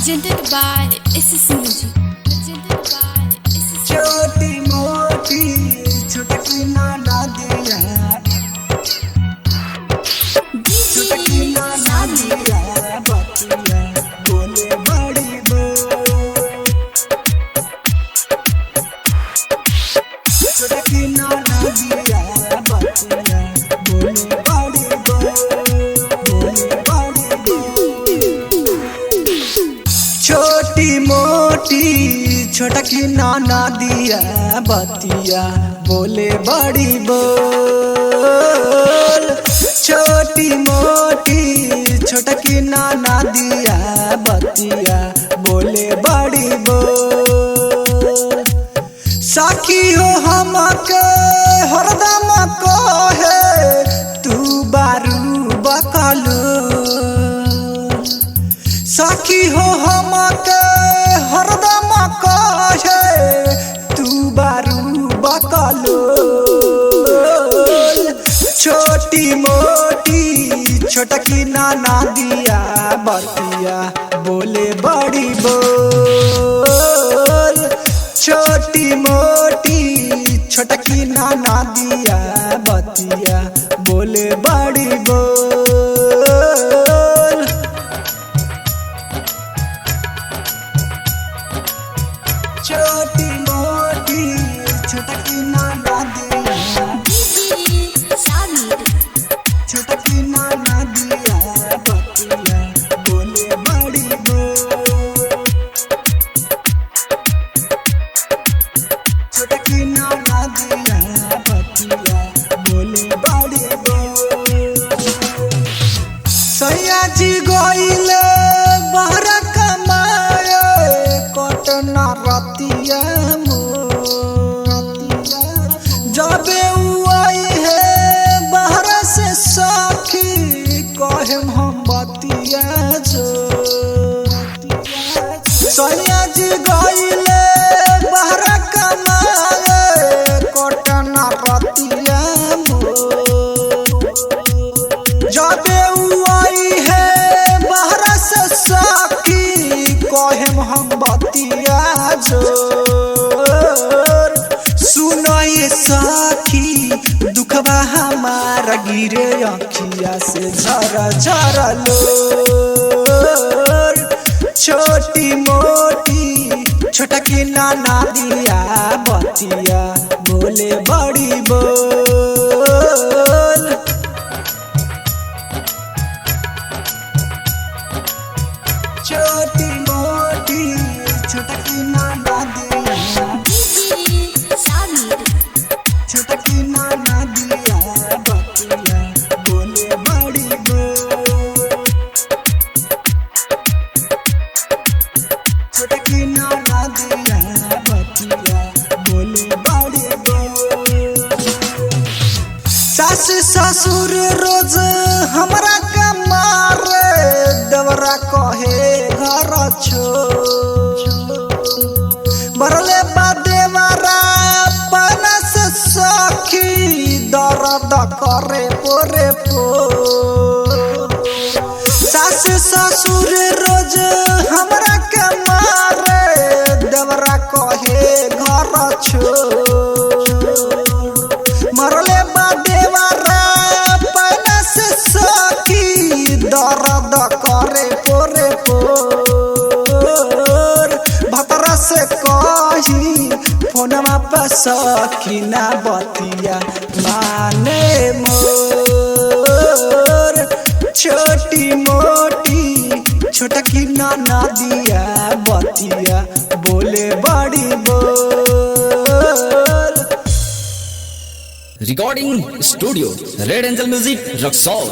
Presented by SS Music. Presented by SS. छोटी मोटी छुटकी ना दिया, छुटकी ना दिया बतिया बोले बड़ी बो, छुटकी ना दिया बतिया बोले बड़ी बो, बोले बड़ी बो। छोटी मोटी छोटकी नाना दिया बतिया बोले बड़ी बोल, छोटी मोटी छोटकी नाना दिया बतिया बोले बड़ी बोल। साखी हो हमके हरदम को है तू बारू बकलो, साखी हो हमके हरदम कहे तू बारू बकलो। छोटी मोटी छोटकी नाना दिया बतिया बोले बड़ी बोल, छोटी मोटी छोटकी नाना दिया बतिया बोले बड़ी बोल। छोटी मोटी छोटकी नाना दिया, छोटकी नाना दिया बतिया बोले बड़ी बोल, छोटकी नाना दिया बतिया बोले बड़ी बोल। सैया जी गइले बाहर कमाए कटना रतिया जबे आई है बाहर से सखी कहे हम बतिया जो। सैया जी गइले बाहर कमाए कटना रतिया जबे आई है बाहर से सखी कहे हम बतिया जो। सुनो ये सखी दुखवा हमारा गिरे अखिया से झरा झरा लोर, छोटी मोटी छोटकी नाना दिया बतिया बोले बड़ी बोल। छोटी मोटी छोटकी नाना दिया, छोटकी नाना दिया बतिया बोले बड़ी बोल, छोटकी नाना दिया बतिया बोले बड़ी बोल। सास ससुर रोज हमरा के मारे देवरा कहे घर छो, बरले बादेवरा पना से सखी दर्द करे पोरे पो। सास ससुर रोज हमरा के मारे देवरा कहे घर छो, मरले बादेवरा पना से सखी दर्द करे पोरे पोर। भतरा से कही फोनमा पे सखी ना बतिया माने मोर, छोटी मोटी छोटकी नाना दिया बतिया बोले बड़ी बोल। Recording Studio Red Angel Music Rock Soul।